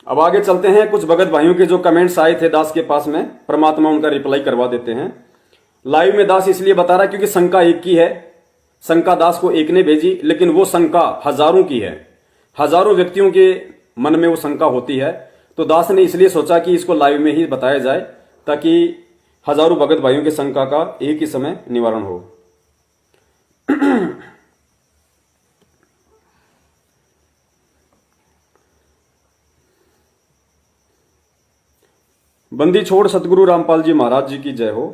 अब आगे चलते हैं। कुछ भगत भाइयों के जो कमेंट्स आए थे दास के पास में, परमात्मा उनका रिप्लाई करवा देते हैं। लाइव में दास इसलिए बता रहा क्योंकि शंका एक की है। शंका दास को एक ने भेजी, लेकिन वो शंका हजारों की है। हजारों व्यक्तियों के मन में वो शंका होती है। तो दास ने इसलिए सोचा कि इसको लाइव में ही बताया जाए, ताकि हजारों भगत भाइयों की शंका का एक ही समय निवारण हो। बंदी छोड़ सतगुरु रामपाल जी महाराज जी की जय हो।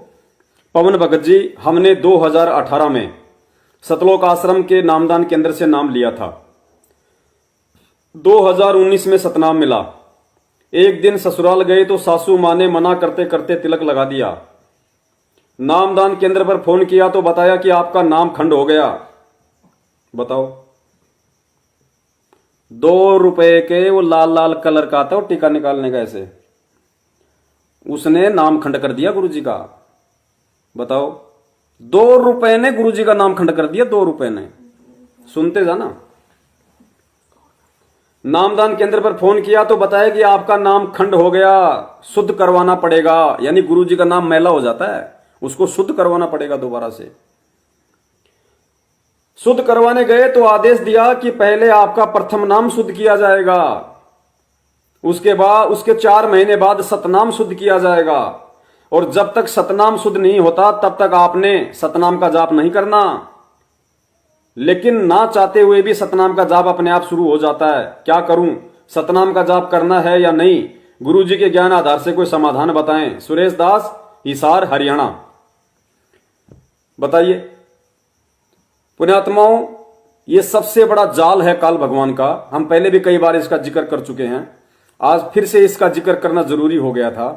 पवन भगत जी, हमने 2018 में सतलोक आश्रम के नामदान केंद्र से नाम लिया था। 2019 में सतनाम मिला। एक दिन ससुराल गए तो सासू मां ने मना करते करते तिलक लगा दिया। नामदान केंद्र पर फोन किया तो बताया कि आपका नाम खंड हो गया। बताओ, 2 रुपए के वो लाल लाल कलर का आता, टीका निकालने का, ऐसे उसने नाम खंड कर दिया गुरुजी का। बताओ, 2 रुपए ने गुरुजी का नाम खंड कर दिया। 2 रुपए ने, सुनते जाना। नामदान केंद्र पर फोन किया तो बताया कि आपका नाम खंड हो गया, शुद्ध करवाना पड़ेगा। यानी गुरुजी का नाम मैला हो जाता है, उसको शुद्ध करवाना पड़ेगा दोबारा से। शुद्ध करवाने गए तो आदेश दिया कि पहले आपका प्रथम नाम शुद्ध किया जाएगा, उसके बाद उसके 4 महीने बाद सतनाम शुद्ध किया जाएगा, और जब तक सतनाम शुद्ध नहीं होता तब तक आपने सतनाम का जाप नहीं करना। लेकिन ना चाहते हुए भी सतनाम का जाप अपने आप शुरू हो जाता है। क्या करूं, सतनाम का जाप करना है या नहीं? गुरुजी के ज्ञान आधार से कोई समाधान बताएं। सुरेश दास, हिसार, हरियाणा। बताइए पुण्यात्माओं, ये सबसे बड़ा जाल है काल भगवान का। हम पहले भी कई बार इसका जिक्र कर चुके हैं, आज फिर से इसका जिक्र करना जरूरी हो गया था।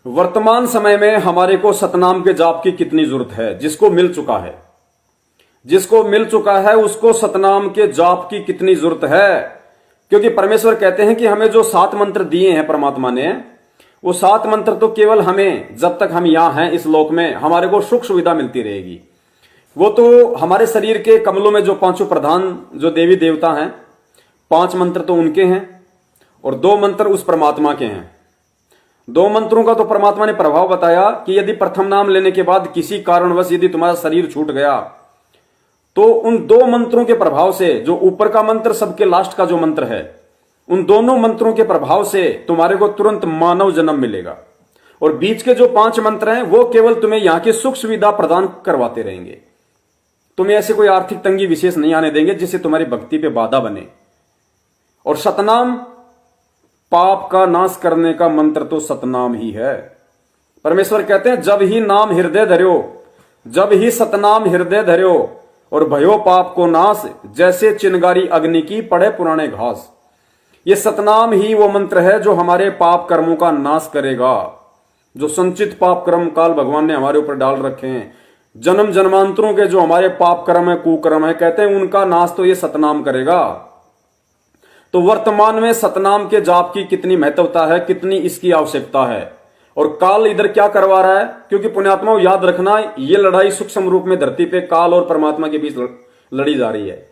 वर्तमान समय में हमारे को सतनाम के जाप की कितनी जरूरत है? जिसको मिल चुका है, जिसको मिल चुका है उसको सतनाम के जाप की कितनी जरूरत है? क्योंकि परमेश्वर कहते हैं कि हमें जो 7 मंत्र दिए हैं परमात्मा ने, वो 7 मंत्र तो केवल हमें, जब तक हम यहां हैं इस लोक में, हमारे को सुख सुविधा मिलती रहेगी। वो तो हमारे शरीर के कमलों में जो 5 प्रधान जो देवी देवता हैं, 5 मंत्र तो उनके हैं और 2 मंत्र उस परमात्मा के हैं। 2 मंत्रों का तो परमात्मा ने प्रभाव बताया कि यदि प्रथम नाम लेने के बाद किसी कारणवश यदि तुम्हारा शरीर छूट गया, तो उन 2 मंत्रों के प्रभाव से, जो ऊपर का मंत्र सबके लास्ट का जो मंत्र है, उन दोनों मंत्रों के प्रभाव से तुम्हारे को तुरंत मानव जन्म मिलेगा। और बीच के जो 5 मंत्र हैं वो केवल तुम्हें यहां की सुख सुविधा प्रदान करवाते रहेंगे। तुम्हें ऐसे कोई आर्थिक तंगी विशेष नहीं आने देंगे जिससे तुम्हारी भक्ति पे बाधा बने। और सतनाम, पाप का नाश करने का मंत्र तो सतनाम ही है। परमेश्वर कहते हैं जब ही नाम हृदय धर्यो, जब ही सतनाम हृदय धर्यो, और भयो पाप को नाश, जैसे चिनगारी अग्नि की पड़े पुराने घास। ये सतनाम ही वो मंत्र है जो हमारे पाप कर्मों का नाश करेगा। जो संचित पाप कर्म काल भगवान ने हमारे ऊपर डाल रखे हैं, जन्म जन्मांतरों के जो हमारे पाप कर्म है, कुकर्म है, कहते हैं उनका नाश तो ये सतनाम करेगा। तो वर्तमान में सतनाम के जाप की कितनी महत्वता है, कितनी इसकी आवश्यकता है, और काल इधर क्या करवा रहा है? क्योंकि पुण्यात्माओं याद रखना, ये लड़ाई सूक्ष्म रूप में धरती पे काल और परमात्मा के बीच लड़ी जा रही है।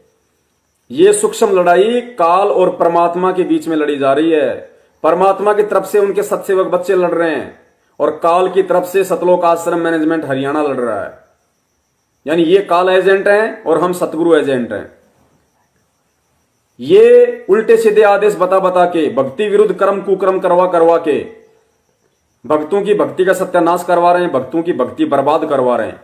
ये सूक्ष्म लड़ाई काल और परमात्मा के बीच में लड़ी जा रही है। परमात्मा की तरफ से उनके सत्सेवक बच्चे लड़ रहे हैं, और काल की तरफ से सतलोक आश्रम मैनेजमेंट हरियाणा लड़ रहा है। यानी ये काल एजेंट हैं और हम सतगुरु एजेंट हैं। ये उल्टे सीधे आदेश बता बता के, भक्ति विरुद्ध कर्म कुकर्म करवा करवा के भक्तों की भक्ति का सत्यानाश करवा रहे हैं, भक्तों की भक्ति बर्बाद करवा रहे हैं।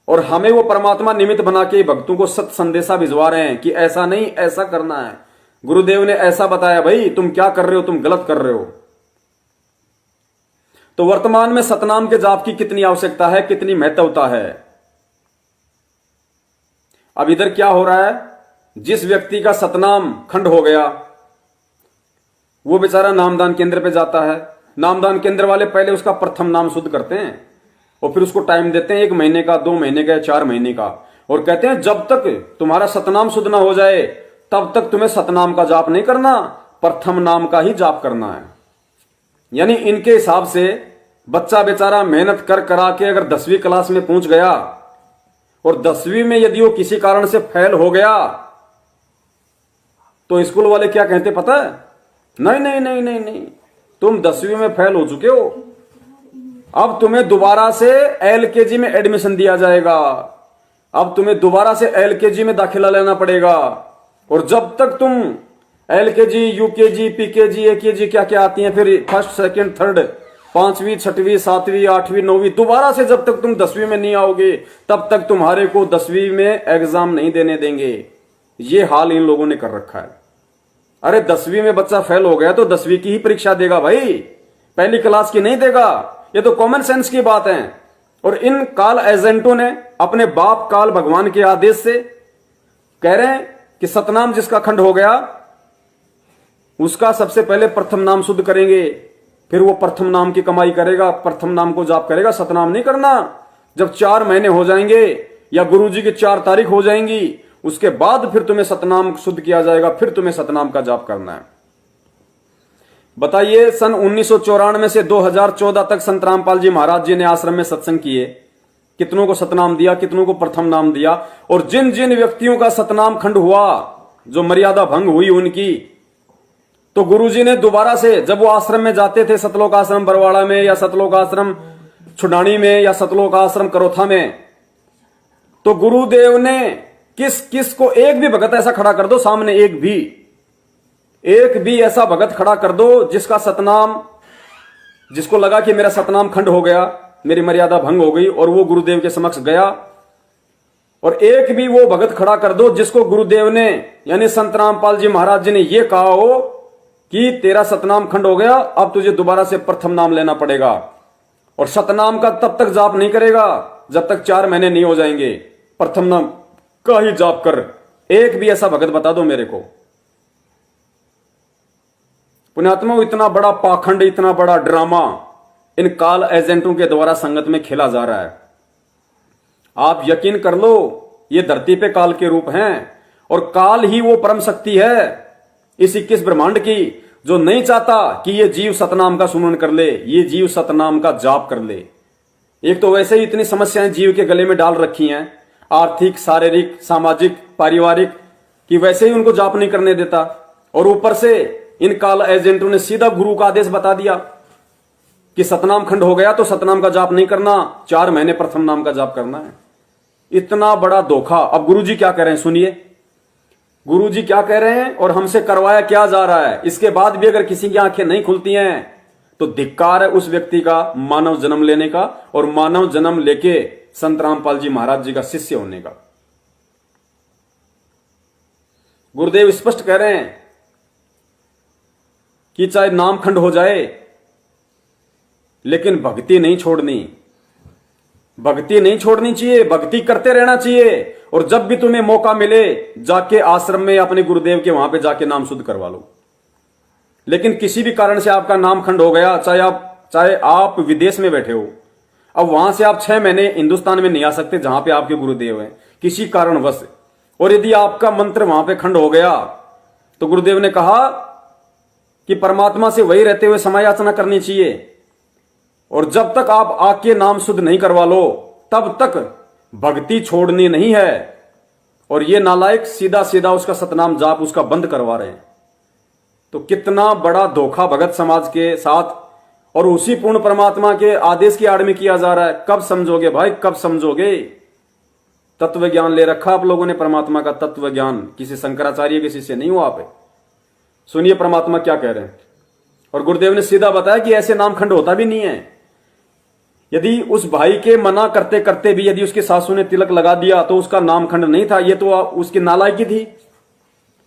और हमें वो परमात्मा निमित्त बना के भक्तों को सत्य संदेशा भिजवा रहे हैं कि ऐसा नहीं, ऐसा करना है। गुरुदेव ने ऐसा बताया, भाई तुम क्या कर रहे हो, तुम गलत कर रहे हो। तो वर्तमान में सतनाम के जाप की कितनी आवश्यकता है, कितनी महत्वता है। अब इधर क्या हो रहा है? जिस व्यक्ति का सतनाम खंड हो गया, वो बेचारा नामदान केंद्र पे जाता है। नामदान केंद्र वाले पहले उसका प्रथम नाम शुद्ध करते हैं और फिर उसको टाइम देते हैं 1 महीने का, 2 महीने का, 4 महीने का, और कहते हैं जब तक तुम्हारा सतनाम शुद्ध ना हो जाए तब तक तुम्हें सतनाम का जाप नहीं करना, प्रथम नाम का ही जाप करना है। यानी इनके हिसाब से बच्चा बेचारा मेहनत कर करा के अगर 10वीं क्लास में पहुंच गया और 10वीं में यदि वो किसी कारण से फेल हो गया तो स्कूल वाले क्या कहते पता है? नहीं नहीं नहीं नहीं नहीं, तुम 10वीं में फेल हो चुके हो, अब तुम्हें दोबारा से एलकेजी में एडमिशन दिया जाएगा, अब तुम्हें दोबारा से एलकेजी में दाखिला लेना पड़ेगा। और जब तक तुम एलकेजी, यूकेजी, पीकेजी, एकेजी क्या क्या आती हैं, फिर फर्स्ट, सेकंड, थर्ड, 5वीं, 6वीं, 7वीं, 8वीं, 9वीं, दोबारा से जब तक तुम 10वीं में नहीं आओगे तब तक तुम्हारे को 10वीं में एग्जाम नहीं देने देंगे। ये हाल इन लोगों ने कर रखा है। अरे 10वीं में बच्चा फेल हो गया तो 10वीं की ही परीक्षा देगा भाई, पहली क्लास की नहीं देगा। ये तो कॉमन सेंस की बात है। और इन काल एजेंटों ने अपने बाप काल भगवान के आदेश से कह रहे हैं कि सतनाम जिसका खंड हो गया उसका सबसे पहले प्रथम नाम शुद्ध करेंगे, फिर वो प्रथम नाम की कमाई करेगा, प्रथम नाम को जाप करेगा, सतनाम नहीं करना। जब 4 महीने हो जाएंगे या गुरुजी की 4 तारीख हो जाएंगी उसके बाद फिर तुम्हें सतनाम शुद्ध किया जाएगा, फिर तुम्हें सतनाम का जाप करना है। बताइए, सन 1994 से 2014 तक संत रामपाल जी महाराज जी ने आश्रम में सत्संग किए, कितनों को सतनाम दिया, कितनों को प्रथम नाम दिया। और जिन जिन व्यक्तियों का सतनाम खंड हुआ, जो मर्यादा भंग हुई उनकी, तो गुरुजी ने दोबारा से, जब वो आश्रम में जाते थे, सतलोक आश्रम बरवाड़ा में या सतलोक आश्रम छुडानी में या सतलोक आश्रम करोथा में, तो गुरुदेव ने किस किस को, एक भी भगत ऐसा खड़ा कर दो सामने, एक भी ऐसा भगत खड़ा कर दो जिसका सतनाम, जिसको लगा कि मेरा सतनाम खंड हो गया, मेरी मर्यादा भंग हो गई, और वो गुरुदेव के समक्ष गया। और एक भी वो भगत खड़ा कर दो जिसको गुरुदेव ने, यानी संत रामपाल जी महाराज जी ने ये कहा हो कि तेरा सतनाम खंड हो गया, अब तुझे दोबारा से प्रथम नाम लेना पड़ेगा। और सतनाम का तब तक जाप नहीं करेगा जब तक 4 महीने नहीं हो जाएंगे, प्रथम नाम का ही जाप कर। एक भी ऐसा भगत बता दो मेरे को। पुण्यात्मा, इतना बड़ा पाखंड, इतना बड़ा ड्रामा इन काल एजेंटों के द्वारा संगत में खेला जा रहा है। आप यकीन कर लो, ये धरती पे काल के रूप हैं, और काल ही वो परम शक्ति है इस 21 ब्रह्मांड की, जो नहीं चाहता कि ये जीव सतनाम का सुमरन कर ले, ये जीव सतनाम का जाप कर ले। एक तो वैसे ही इतनी समस्याएं जीव के गले में डाल रखी हैं, आर्थिक, शारीरिक, सामाजिक, पारिवारिक, कि वैसे ही उनको जाप नहीं करने देता। और ऊपर से इन काल एजेंटों ने सीधा गुरु का आदेश बता दिया कि सतनाम खंड हो गया तो सतनाम का जाप नहीं करना, 4 महीने प्रथम नाम का जाप करना है। इतना बड़ा धोखा। अब गुरुजी क्या कह रहे हैं सुनिए, गुरुजी क्या कह रहे हैं और हमसे करवाया क्या जा रहा है। इसके बाद भी अगर किसी की आंखें नहीं खुलती हैं तो धिक्कार है उस व्यक्ति का मानव जन्म लेने का, और मानव जन्म लेके संत रामपाल जी महाराज जी का शिष्य होने का। गुरुदेव स्पष्ट कह रहे हैं कि चाहे नाम खंड हो जाए लेकिन भक्ति नहीं छोड़नी, भक्ति नहीं छोड़नी चाहिए, भक्ति करते रहना चाहिए। और जब भी तुम्हें मौका मिले जाके आश्रम में अपने गुरुदेव के वहां पे जाके नाम शुद्ध करवा लो। लेकिन किसी भी कारण से आपका नाम खंड हो गया, चाहे आप विदेश में बैठे हो, अब वहां से आप 6 महीने हिंदुस्तान में नहीं आ सकते जहां पे आपके गुरुदेव हैं किसी कारणवश, और यदि आपका मंत्र वहां पे खंड हो गया तो गुरुदेव ने कहा कि परमात्मा से वही रहते हुए समय याचना करनी चाहिए। और जब तक आप आके नाम शुद्ध नहीं करवा लो तब तक भक्ति छोड़नी नहीं है। और ये नालायक सीधा सीधा उसका सतनाम जाप उसका बंद करवा रहे हैं। तो कितना बड़ा धोखा भगत समाज के साथ और उसी पूर्ण परमात्मा के आदेश की आड़ में किया जा रहा है। कब समझोगे भाई, कब समझोगे? तत्व ज्ञान ले रखा आप लोगों ने, परमात्मा का तत्व ज्ञान किसी शंकराचार्य किसी से नहीं हुआ आप। सुनिए परमात्मा क्या कह रहे हैं। और गुरुदेव ने सीधा बताया कि ऐसे नाम खंड होता भी नहीं है। यदि उस भाई के मना करते करते भी यदि उसकी सासू ने तिलक लगा दिया तो उसका नाम खंड नहीं था। ये तो उसकी नालायकी थी,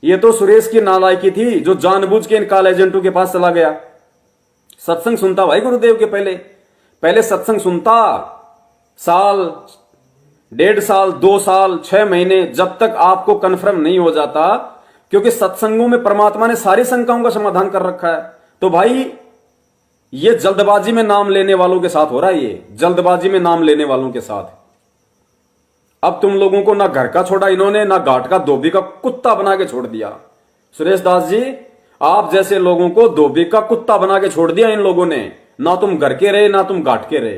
ये तो सुरेश की नालायकी थी जो जानबूझ के इन काल एजेंटों के पास चला गया। सत्संग सुनता भाई गुरुदेव के पहले सत्संग सुनता, साल, 1.5 साल, 2 साल, 6 महीने, जब तक आपको कन्फर्म नहीं हो जाता, क्योंकि सत्संगों में परमात्मा ने सारी शंकाओं का समाधान कर रखा है। तो भाई ये जल्दबाजी में नाम लेने वालों के साथ हो रहा है, ये जल्दबाजी में नाम लेने वालों के साथ। अब तुम लोगों को ना घर का छोड़ा इन्होंने, ना घाट का धोबी का कुत्ता बना के छोड़ दिया। सुरेश दास जी, आप जैसे लोगों को धोबी का कुत्ता बना के छोड़ दिया इन लोगों ने। ना तुम घर के रहे ना तुम घाट के रहे।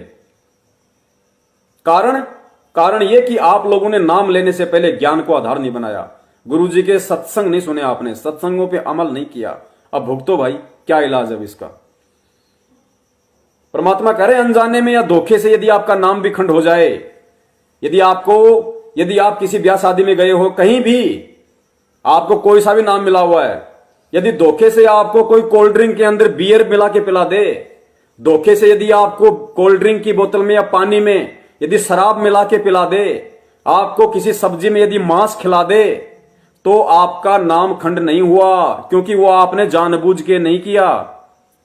कारण यह कि आप लोगों ने नाम लेने से पहले ज्ञान को आधार नहीं बनाया। गुरुजी के सत्संग नहीं सुने आपने, सत्संगों पे अमल नहीं किया, अब भुगतो भाई, क्या इलाज है इसका। परमात्मा कह रहे अनजाने में या धोखे से यदि आपका नाम भी खंड हो जाए, यदि आप किसी ब्याह शादी में गए हो, कहीं भी आपको कोई सा भी नाम मिला हुआ है, यदि धोखे से आपको कोई कोल्ड ड्रिंक के अंदर बियर मिला के पिला दे, धोखे से यदि आपको कोल्ड ड्रिंक की बोतल में या पानी में यदि शराब मिला के पिला दे, आपको किसी सब्जी में यदि मांस खिला दे, तो आपका नाम खंड नहीं हुआ, क्योंकि वो आपने जानबूझ के नहीं किया,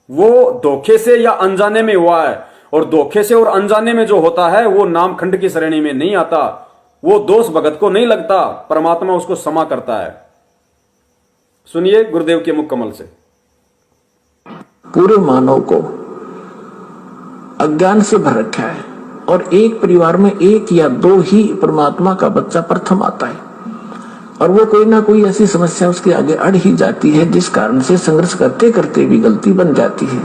वो धोखे से या अनजाने में हुआ है। और धोखे से और अनजाने में जो होता है वो नाम खंड की श्रेणी में नहीं आता, वो दोष भगत को नहीं लगता, परमात्मा उसको क्षमा करता है। सुनिए गुरुदेव के मुख कमल से। पूरे मानव को अज्ञान से भर रखा है और एक परिवार में एक या दो ही परमात्मा का बच्चा प्रथम आता है और वो कोई ना कोई ऐसी समस्या उसके आगे अड़ ही जाती है जिस कारण से संघर्ष करते करते भी गलती बन जाती है।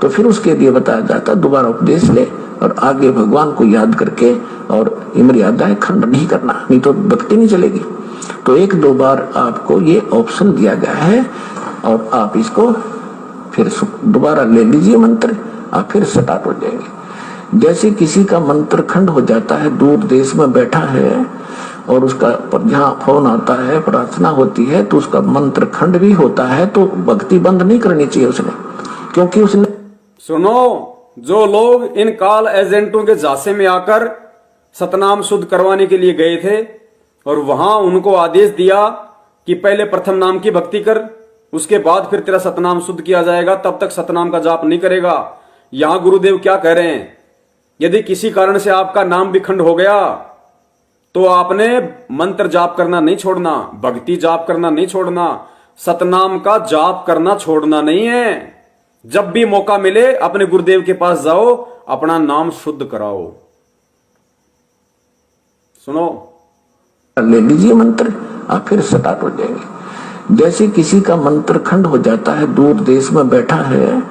तो फिर उसके लिए बताया जाता है दोबारा उपदेश ले और आगे भगवान को याद करके और मर्यादाएं खंड नहीं करना, नहीं तो भक्ति नहीं चलेगी। तो एक दो बार आपको ये ऑप्शन दिया गया है और आप इसको फिर दोबारा ले लीजिए मंत्र, आप फिर स्टार्ट हो जाएंगे। जैसे किसी का मंत्र खंड हो जाता है, दूर देश में बैठा है और उसका यहाँ फोन आता है, प्रार्थना होती है, तो उसका मंत्र खंड भी होता है, तो भक्ति बंद नहीं करनी चाहिए उसने, क्योंकि उसने सुनो, जो लोग इन काल एजेंटों के झांसे में आकर सतनाम शुद्ध करवाने के लिए गए थे और वहां उनको आदेश दिया कि पहले प्रथम नाम की भक्ति कर, उसके बाद फिर तेरा सतनाम शुद्ध किया जाएगा, तब तक सतनाम का जाप नहीं करेगा। यहां गुरुदेव क्या कह रहे हैं, यदि किसी कारण से आपका नाम भी खंड हो गया तो आपने मंत्र जाप करना नहीं छोड़ना, भक्ति जाप करना नहीं छोड़ना, सतनाम का जाप करना छोड़ना नहीं है। जब भी मौका मिले अपने गुरुदेव के पास जाओ, अपना नाम शुद्ध कराओ। सुनो, ले लीजिए मंत्र, आप फिर स्टार्ट हो जाएंगे। जैसे किसी का मंत्र खंड हो जाता है, दूर देश में बैठा है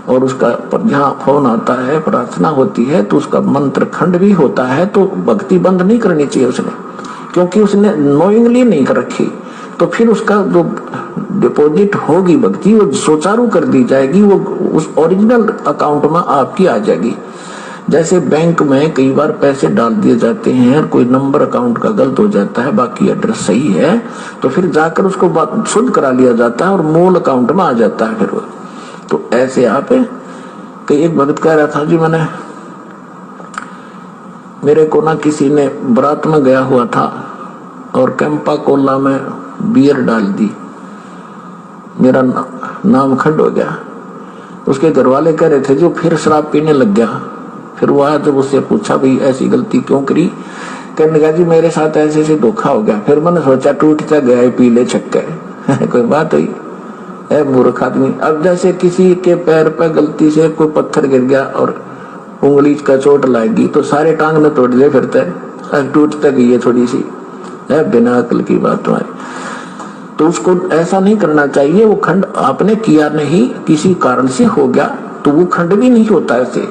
और उसका यहाँ फोन आता है, प्रार्थना होती है, तो उसका मंत्र खंड भी होता है, तो भक्ति बंद नहीं करनी चाहिए उसने, क्योंकि उसने नोइंगली नहीं कर रखी। तो फिर उसका जो डिपॉजिट होगी भक्ति वो सुचारू कर दी जाएगी, वो उस ओरिजिनल अकाउंट में आपकी आ जाएगी। जैसे बैंक में कई बार पैसे डाल दिए जाते हैं और कोई नंबर अकाउंट का गलत हो जाता है, बाकी एड्रेस सही है, तो फिर जाकर उसको शुद्ध करा लिया जाता है और मूल अकाउंट में आ जाता है। फिर वो तो ऐसे आप कई एक भगत कह रहा था जी, मेरे को ना किसी ने बारात में गया हुआ था और कैंपा कोला में बियर डाल दी, मेरा नाम खंड हो गया। उसके घर वाले कह रहे थे जो फिर शराब पीने लग गया। फिर वो आया, जब उससे पूछा भाई ऐसी गलती क्यों करी, कहने लगा जी मेरे साथ ऐसे ऐसे धोखा हो गया। फिर मैंने सोचा टूटता गया पी ले छक्के कोई बात हुई है मूर्ख आदमी। अब जैसे किसी के पैर पे गलती से कोई पत्थर गिर गया और उंगली का चोट लगेगी तो सारे टांग में तोड़ दे फिरते टूटता गई है थोड़ी सी है, बिना अकल की बात हमारी। तो उसको ऐसा नहीं करना चाहिए। वो खंड आपने किया नहीं, किसी कारण से हो गया तो वो खंड भी नहीं होता ऐसे।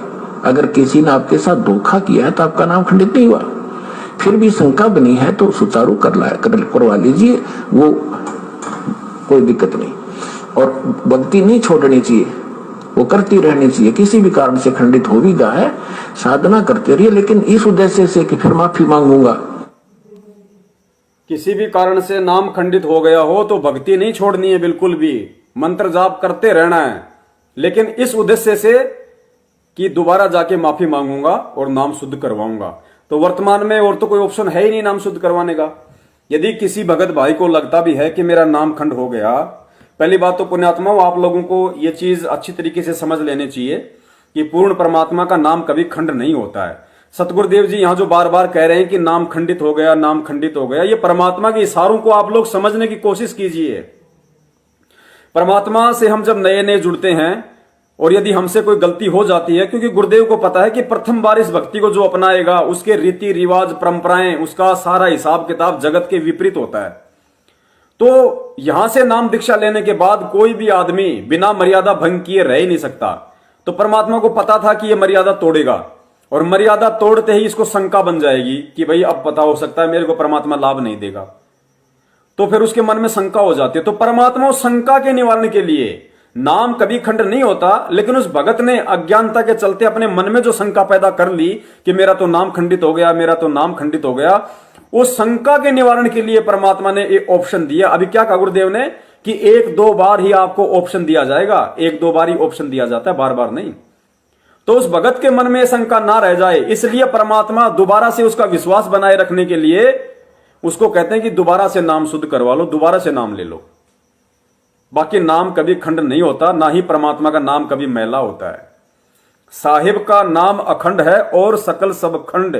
अगर किसी ने आपके साथ धोखा किया है तो आपका नाम खंडित नहीं हुआ। फिर भी शंका बनी है तो सुचारू करवा लीजिए, वो कोई दिक्कत नहीं। और भक्ति नहीं छोड़नी चाहिए, वो करती रहनी चाहिए। किसी भी कारण से खंडित हो भी गया है, साधना करते रहिए, लेकिन इस उद्देश्य से कि फिर माफी मांगूंगा। किसी भी कारण से नाम खंडित हो गया हो तो भक्ति नहीं छोड़नी है, बिल्कुल भी मंत्र जाप करते रहना है, लेकिन इस उद्देश्य से कि दोबारा जाके माफी मांगूंगा और नाम शुद्ध करवाऊंगा। तो वर्तमान में और तो कोई ऑप्शन है ही नहीं नाम शुद्ध करवाने का। यदि किसी भगत भाई को लगता भी है कि मेरा नाम खंड हो गया, पहली बात तो पुण्यात्मा आप लोगों को यह चीज अच्छी तरीके से समझ लेनी चाहिए कि पूर्ण परमात्मा का नाम कभी खंड नहीं होता है। सतगुरुदेव जी यहां जो बार बार कह रहे हैं कि नाम खंडित हो गया, नाम खंडित हो गया, ये परमात्मा के इशारों को आप लोग समझने की कोशिश कीजिए। परमात्मा से हम जब नए नए जुड़ते हैं और यदि हमसे कोई गलती हो जाती है, क्योंकि गुरुदेव को पता है कि प्रथम बार इस भक्ति को जो अपनाएगा उसके रीति रिवाज परंपराएं, उसका सारा हिसाब किताब जगत के विपरीत होता है। तो यहां से नाम दीक्षा लेने के बाद कोई भी आदमी बिना मर्यादा भंग किए रह ही नहीं सकता। तो परमात्मा को पता था कि यह मर्यादा तोड़ेगा और मर्यादा तोड़ते ही इसको शंका बन जाएगी कि भाई अब पता हो सकता है मेरे को परमात्मा लाभ नहीं देगा। तो फिर उसके मन में शंका हो जाती है। तो परमात्मा उस शंका के निवारण के लिए, नाम कभी खंड नहीं होता, लेकिन उस भगत ने अज्ञानता के चलते अपने मन में जो शंका पैदा कर ली कि मेरा तो नाम खंडित हो गया, मेरा तो नाम खंडित हो गया, उस शंका के निवारण के लिए परमात्मा ने एक ऑप्शन दिया। अभी क्या कहा गुरुदेव ने कि 1-2 बार ही आपको ऑप्शन दिया जाएगा, 1-2 बार ही ऑप्शन दिया जाता है, बार बार नहीं। तो उस भगत के मन में शंका ना रह जाए, इसलिए परमात्मा दोबारा से उसका विश्वास बनाए रखने के लिए उसको कहते हैं कि दोबारा से नाम शुद्ध करवा लो, दोबारा से नाम ले लो। बाकी नाम कभी खंड नहीं होता, ना ही परमात्मा का नाम कभी मैला होता है। साहिब का नाम अखंड है और सकल सब खंड।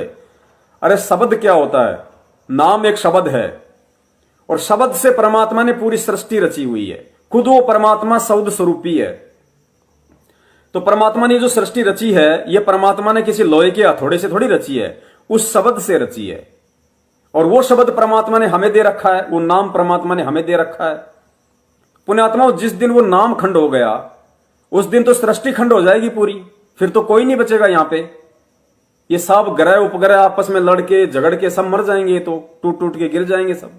अरे शब्द क्या होता है? नाम एक शब्द है और शब्द से परमात्मा ने पूरी सृष्टि रची हुई है। खुद वो परमात्मा शब्द स्वरूपी है। तो परमात्मा ने जो सृष्टि रची है, ये परमात्मा ने किसी लोहे के हथौड़े से थोड़ी रची है, उस शब्द से रची है। और वो शब्द परमात्मा ने हमें दे रखा है, वो नाम परमात्मा ने हमें दे रखा है। पुण्यात्माओं, जिस दिन वो नाम खंड हो गया उस दिन तो सृष्टि खंड हो जाएगी पूरी, फिर तो कोई नहीं बचेगा यहां पे। ये सब ग्रह उपग्रह आपस में लड़के झगड़ के सब मर जाएंगे, तो टूट टूट के गिर जाएंगे सब।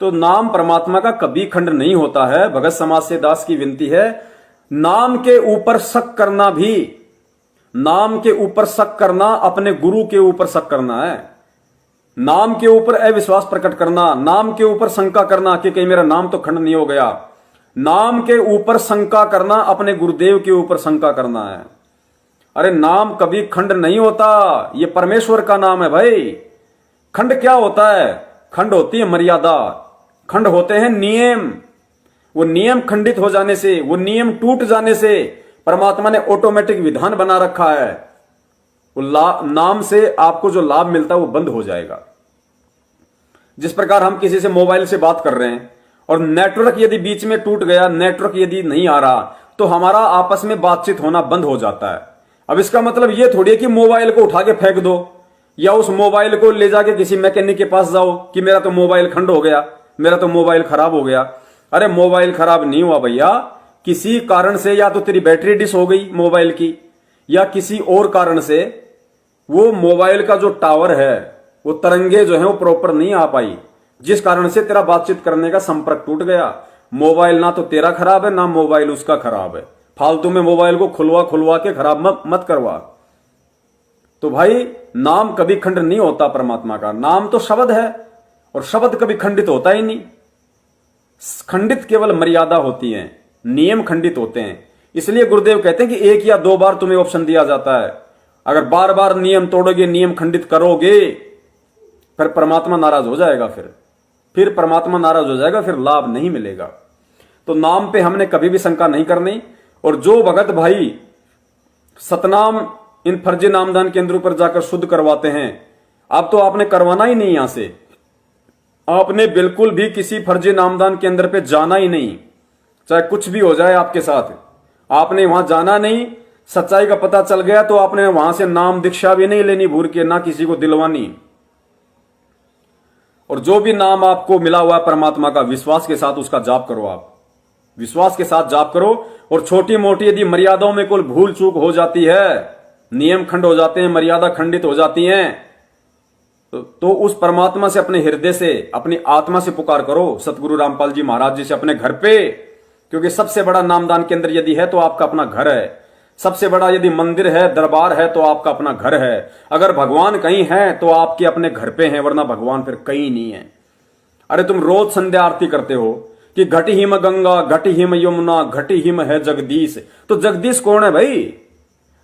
तो नाम परमात्मा का कभी खंड नहीं होता है। भगत समाज से दास की विनती है, नाम के ऊपर शक करना भी, नाम के ऊपर शक करना अपने गुरु के ऊपर शक करना है। नाम के ऊपर अविश्वास प्रकट करना, नाम के ऊपर शंका करना कि कहीं मेरा नाम तो खंड नहीं हो गया, नाम के ऊपर शंका करना अपने गुरुदेव के ऊपर शंका करना है। अरे नाम कभी खंड नहीं होता, ये परमेश्वर का नाम है भाई। खंड क्या होता है? खंड होती है मर्यादा, खंड होते हैं नियम। वो नियम खंडित हो जाने से, वो नियम टूट जाने से परमात्मा ने ऑटोमेटिक विधान बना रखा है। वो नाम से आपको जो लाभ मिलता है वो बंद हो जाएगा। जिस प्रकार हम किसी से मोबाइल से बात कर रहे हैं और नेटवर्क यदि बीच में टूट गया, नेटवर्क यदि नहीं आ रहा, तो हमारा आपस में बातचीत होना बंद हो जाता है। अब इसका मतलब ये थोड़ी है कि मोबाइल को उठा के फेंक दो या उस मोबाइल को ले जाके किसी मैकेनिक के पास जाओ कि मेरा तो मोबाइल खंड हो गया, मेरा तो मोबाइल खराब हो गया। अरे मोबाइल खराब नहीं हुआ भैया, किसी कारण से या तो तेरी बैटरी डिस हो गई मोबाइल की, या किसी और कारण से वो मोबाइल का जो टावर है, वो तरंगे जो है वो प्रॉपर नहीं आ पाई, जिस कारण से तेरा बातचीत करने का संपर्क टूट गया। मोबाइल ना तो तेरा खराब है, ना मोबाइल उसका खराब है। फालतू में मोबाइल को खुलवा खुलवा के खराब मत करवा। तो भाई नाम कभी खंड नहीं होता परमात्मा का। नाम तो शब्द है और शब्द कभी खंडित होता ही नहीं। खंडित केवल मर्यादा होती है, नियम खंडित होते हैं। इसलिए गुरुदेव कहते हैं कि 1 या 2 बार तुम्हें ऑप्शन दिया जाता है। अगर बार बार नियम तोड़ोगे, नियम खंडित करोगे, फिर परमात्मा नाराज हो जाएगा। फिर परमात्मा नाराज हो जाएगा, फिर लाभ नहीं मिलेगा। तो नाम पे हमने कभी भी शंका नहीं करनी। और जो भगत भाई सतनाम इन फर्जी नामदान केंद्रों पर जाकर शुद्ध करवाते हैं, अब तो आपने करवाना ही नहीं। यहां से आपने बिल्कुल भी किसी फर्जी नामदान केंद्र पे जाना ही नहीं, चाहे कुछ भी हो जाए आपके साथ। आपने वहां जाना नहीं। सच्चाई का पता चल गया तो आपने वहां से नाम दीक्षा भी नहीं लेनी भूल के, ना किसी को दिलवानी। और जो भी नाम आपको मिला हुआ है परमात्मा का, विश्वास के साथ उसका जाप करो। आप विश्वास के साथ जाप करो। और छोटी मोटी यदि मर्यादाओं में कोई भूल चूक हो जाती है, नियम खंड हो जाते हैं, मर्यादा खंडित हो जाती हैं, तो उस परमात्मा से अपने हृदय से, अपनी आत्मा से पुकार करो। सतगुरु रामपाल जी महाराज जी से अपने घर पे, क्योंकि सबसे बड़ा नामदान केंद्र यदि है तो आपका अपना घर है। सबसे बड़ा यदि मंदिर है, दरबार है, तो आपका अपना घर है। अगर भगवान कहीं है तो आपके अपने घर पे हैं, वरना भगवान फिर कहीं नहीं है। अरे तुम रोज संध्या आरती करते हो कि घटी हिम गंगा, घटी हिम यमुना, घटी हिम है जगदीश। तो जगदीश कौन है भाई?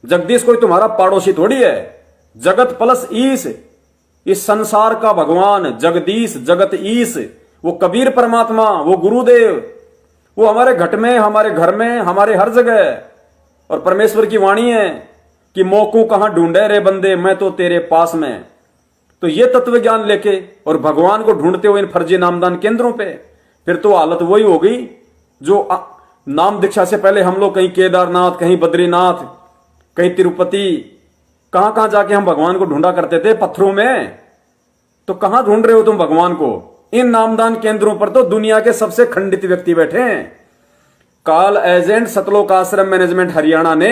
जगदीश कोई तुम्हारा पड़ोसी थोड़ी है। जगत प्लस ईश, इस संसार का भगवान जगदीश, जगत ईश, वो कबीर परमात्मा, वो गुरुदेव, वो हमारे घट में, हमारे घर में, हमारे हर जगह। और परमेश्वर की वाणी है कि मोकू कहां ढूंढे रे बंदे, मैं तो तेरे पास में। तो ये तत्व ज्ञान लेके और भगवान को ढूंढते हुए इन फर्जी नामदान केंद्रों पे, फिर तो हालत वही हो गई जो नाम दीक्षा से पहले हम लोग कहीं केदारनाथ, कहीं बद्रीनाथ, कहीं तिरुपति, कहां कहां जाके हम भगवान को ढूंढा करते थे, पत्थरों में। तो कहां ढूंढ रहे हो तुम भगवान को? इन नामदान केंद्रों पर तो दुनिया के सबसे खंडित व्यक्ति बैठे हैं। काल एजेंट सतलोक आश्रम मैनेजमेंट हरियाणा ने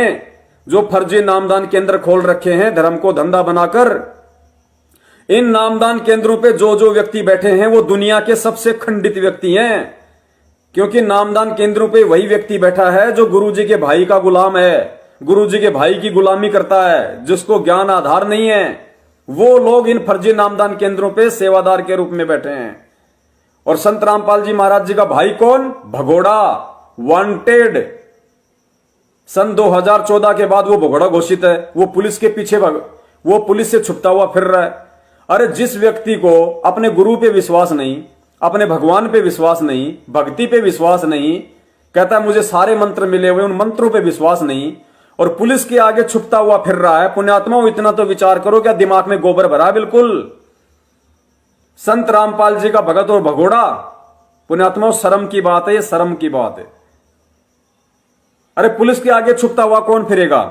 जो फर्जी नामदान केंद्र खोल रखे हैं धर्म को धंधा बनाकर, इन नामदान केंद्रों पे जो जो व्यक्ति बैठे हैं वो दुनिया के सबसे खंडित व्यक्ति हैं, क्योंकि नामदान केंद्रों पे वही व्यक्ति बैठा है जो गुरुजी के भाई का गुलाम है, गुरुजी के भाई की गुलामी करता है, जिसको ज्ञान आधार नहीं है। वो लोग इन फर्जी नामदान केंद्रों पे सेवादार के रूप में बैठे हैं। और संत रामपाल जी महाराज जी का भाई कौन? भगोड़ा, वांटेड। सन 2014 के बाद वो भगोड़ा घोषित है। वो पुलिस के पीछे वो पुलिस से छुपता हुआ फिर रहा है। अरे जिस व्यक्ति को अपने गुरु पे विश्वास नहीं, अपने भगवान पे विश्वास नहीं, भक्ति पे विश्वास नहीं, कहता है मुझे सारे मंत्र मिले हुए, उन मंत्रों पे विश्वास नहीं, और पुलिस के आगे छुपता हुआ फिर रहा है। पुण्यात्माओं, इतना तो विचार करो, क्या दिमाग में गोबर भरा है? बिल्कुल। संत रामपाल जी का भगत और भगोड़ा, पुण्यात्माओं, शर्म की बात है, ये शर्म की बात है। अरे पुलिस के आगे छुपता हुआ कौन फिरेगा?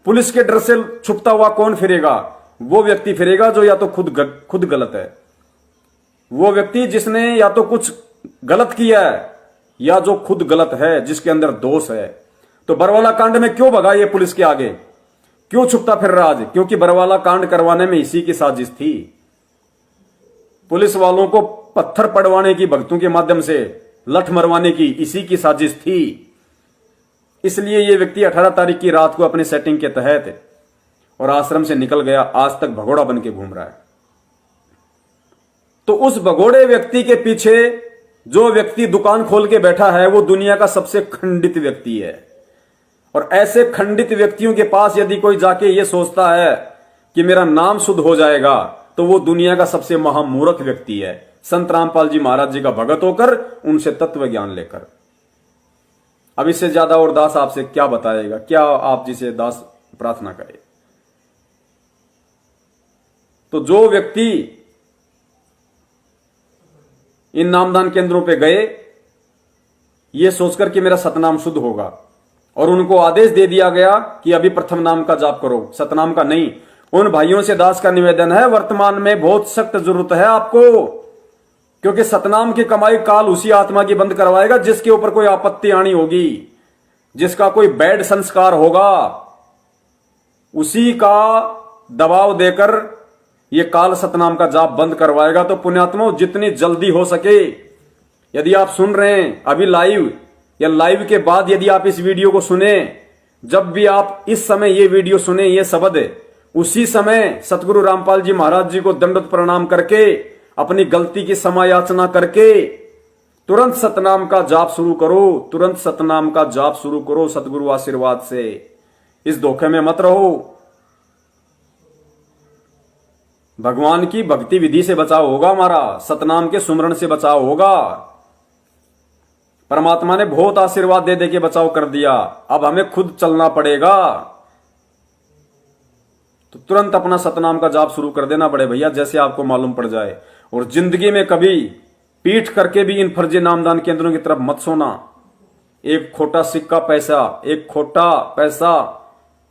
पुलिस के डर से छुपता हुआ कौन फिरेगा? वो व्यक्ति फिरेगा जो या तो खुद गलत है, वो व्यक्ति जिसने या तो कुछ गलत किया है या जो खुद गलत है, जिसके अंदर दोष है। तो बरवाला कांड में क्यों भगा ये पुलिस के आगे? क्यों छुपता फिर रहा आज? क्योंकि बरवाला कांड करवाने में इसी की साजिश थी। पुलिस वालों को पत्थर पड़वाने की, भक्तों के माध्यम से लठ मरवाने की इसी की साजिश थी। इसलिए ये व्यक्ति 18 तारीख की रात को अपनी सेटिंग के तहत और आश्रम से निकल गया, आज तक भगोड़ा बन के घूम रहा है। तो उस भगोड़े व्यक्ति के पीछे जो व्यक्ति दुकान खोल के बैठा है वो दुनिया का सबसे खंडित व्यक्ति है। और ऐसे खंडित व्यक्तियों के पास यदि कोई जाके ये सोचता है कि मेरा नाम शुद्ध हो जाएगा, तो वो दुनिया का सबसे महामूर्ख व्यक्ति है। संत रामपाल जी महाराज जी का भगत होकर, उनसे तत्व ज्ञान लेकर। अब इससे ज्यादा और दास आपसे क्या बताएगा? क्या आप जिसे दास प्रार्थना करें? तो जो व्यक्ति इन नामदान केंद्रों पे गए ये सोचकर कि मेरा सतनाम शुद्ध होगा, और उनको आदेश दे दिया गया कि अभी प्रथम नाम का जाप करो, सतनाम का नहीं। उन भाइयों से दास का निवेदन है, वर्तमान में बहुत सख्त जरूरत है आपको, क्योंकि सतनाम की कमाई काल उसी आत्मा की बंद करवाएगा जिसके ऊपर कोई आपत्ति आनी होगी, जिसका कोई बैड संस्कार होगा, उसी का दबाव देकर ये काल सतनाम का जाप बंद करवाएगा। तो पुण्यात्माओं, जितनी जल्दी हो सके, यदि आप सुन रहे हैं अभी लाइव या लाइव के बाद यदि आप इस वीडियो को सुने, जब भी आप इस समय ये वीडियो सुने, ये शब्द, उसी समय सतगुरु रामपाल जी महाराज जी को दंडवत प्रणाम करके, अपनी गलती की क्षमा याचना करके तुरंत सतनाम का जाप शुरू करो, तुरंत सतनाम का जाप शुरू करो सतगुरु आशीर्वाद से। इस धोखे में मत रहो। भगवान की भक्ति विधि से बचाव होगा हमारा, सतनाम के सुमरण से बचाव होगा। परमात्मा ने बहुत आशीर्वाद दे दे के बचाव कर दिया, अब हमें खुद चलना पड़ेगा। तो तुरंत अपना सतनाम का जाप शुरू कर देना बड़े भैया, जैसे आपको मालूम पड़ जाए। और जिंदगी में कभी पीठ करके भी इन फर्जी नामदान केंद्रों की तरफ मत सोना। एक खोटा सिक्का पैसा, एक खोटा पैसा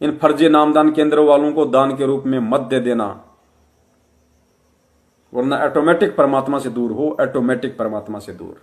इन फर्जी नामदान केंद्रों वालों को दान के रूप में मत दे देना, वरना ऑटोमेटिक परमात्मा से दूर हो, ऑटोमेटिक परमात्मा से दूर।